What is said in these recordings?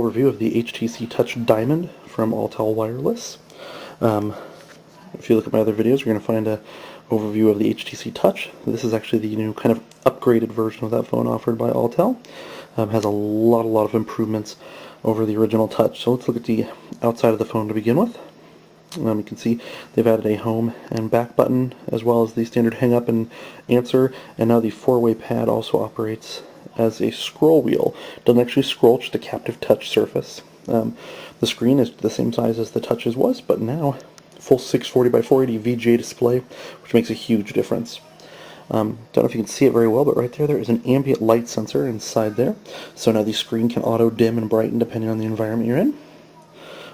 overview of the HTC Touch Diamond from Alltel Wireless. If you look at my other videos, you're going to find an overview of the HTC Touch. This is actually the new kind of upgraded version of that phone offered by Alltel. Has a lot of improvements over the original Touch. So let's look at the outside of the phone to begin with. You can see they've added a home and back button, as well as the standard hang up and answer, and now the four-way pad also operates as a scroll wheel. It doesn't actually scroll, just a captive touch surface. The screen is the same size as the Touch's was, but now full 640 by 480 VGA display, which makes a huge difference. Don't know if you can see it very well, but right there is an ambient light sensor inside there. So now the screen can auto dim and brighten depending on the environment you're in.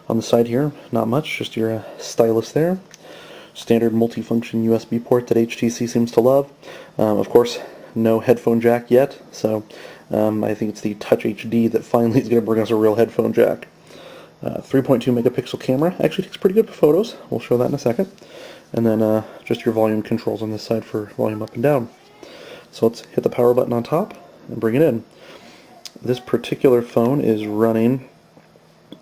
On the side here, not much, just your stylus there. Standard multifunction USB port that HTC seems to love. Of course, no headphone jack yet, so I think it's the Touch HD that finally is going to bring us a real headphone jack. 3.2 megapixel camera, actually takes pretty good photos, we'll show that in a second. And then just your volume controls on this side for volume up and down. So let's hit the power button on top and bring it in. This particular phone is running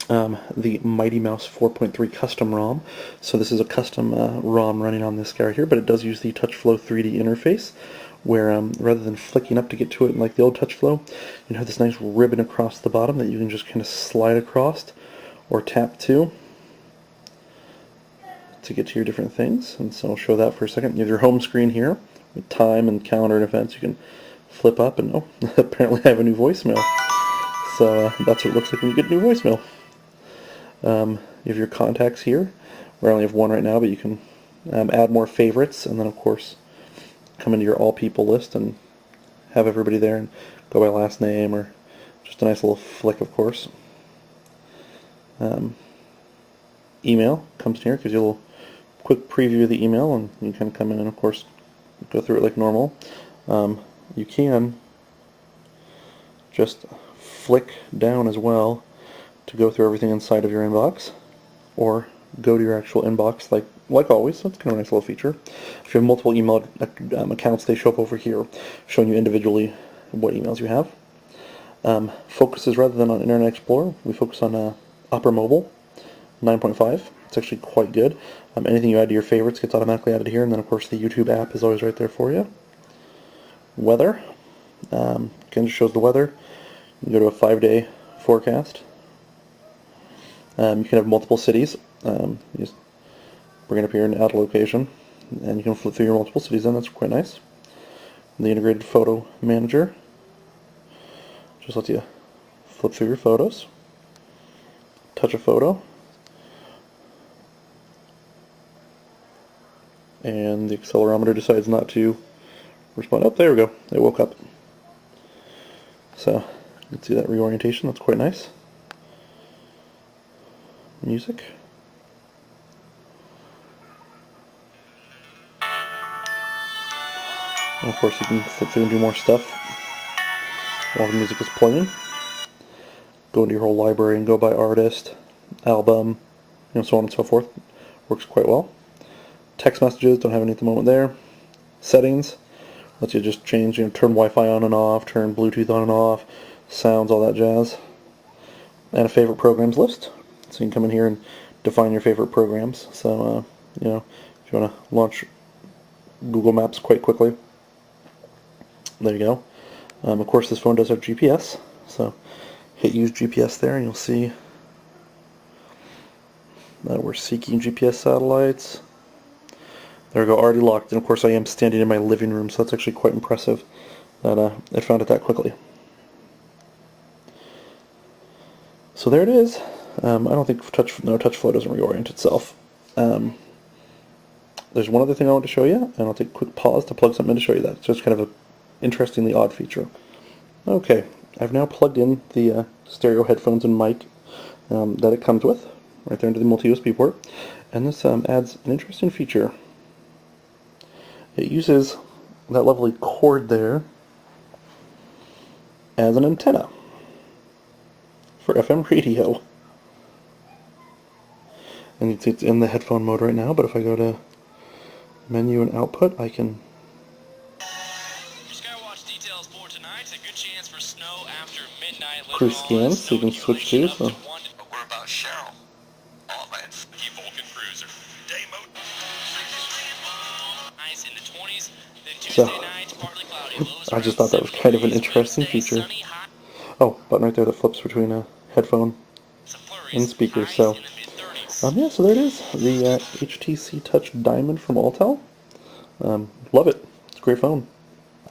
the Mighty Mouse 4.3 custom ROM. So this is a custom ROM running on this guy right here, but it does use the TouchFlow 3D interface, where rather than flicking up to get to it like the old TouchFlow, you have this nice ribbon across the bottom that you can just kind of slide across or tap to get to your different things. And so I'll show that for a second. You have your home screen here with time and calendar and events. You can flip up and, oh, apparently I have a new voicemail. So that's what it looks like when you get a new voicemail. You have your contacts here, where I only have one right now, but you can add more favorites, and then of course come into your all people list and have everybody there and go by last name, or just a nice little flick, of course. Email comes in here, gives you a little quick preview of the email, and you can come in and of course go through it like normal. You can just flick down as well to go through everything inside of your inbox, or go to your actual inbox like always. So it's kind of a nice little feature. If you have multiple email accounts, they show up over here, showing you individually what emails you have. Focuses, rather than on Internet Explorer, we focus on Opera Mobile 9.5. It's actually quite good. Anything you add to your favorites gets automatically added here, and then of course the YouTube app is always right there for you. Weather, again, just shows the weather. You go to a 5-day forecast. You can have multiple cities. You just bring it up here and add a location, and you can flip through your multiple cities, and that's quite nice. The integrated photo manager just lets you flip through your photos, touch a photo, and the accelerometer decides not to respond. Oh, there we go. It woke up. So you can see that reorientation. That's quite nice. Music. And of course you can flip through and do more stuff while the music is playing. Go into your whole library and go by artist, album, so on and so forth. Works quite well. Text messages, don't have any at the moment there. Settings, lets you just change, turn Wi-Fi on and off, turn Bluetooth on and off, sounds, all that jazz. And a favorite programs list. So you can come in here and define your favorite programs. So, if you want to launch Google Maps quite quickly, there you go. Of course, this phone does have GPS, so hit use GPS there, and you'll see that we're seeking GPS satellites. There we go, already locked. And of course, I am standing in my living room, so that's actually quite impressive that it found it that quickly. So there it is. I don't think TouchFlow doesn't reorient itself. There's one other thing I want to show you, and I'll take a quick pause to plug something in to show you that. It's just kind of an interestingly odd feature. Okay, I've now plugged in the stereo headphones and mic that it comes with, right there into the multi-USB port, and this adds an interesting feature. It uses that lovely cord there as an antenna for FM radio. And it's in the headphone mode right now, but if I go to menu and output, I can... Skywatch details for tonight. A good chance for snow after midnight. cruise scans, so you can switch to. So. We're about Cheryl. All that Vulcan cruiser. So, I just thought that was kind of an interesting feature. Oh, button right there that flips between a headphone and speaker. So, yeah, so there it is. The HTC Touch Diamond from Alltel. Love it. It's a great phone.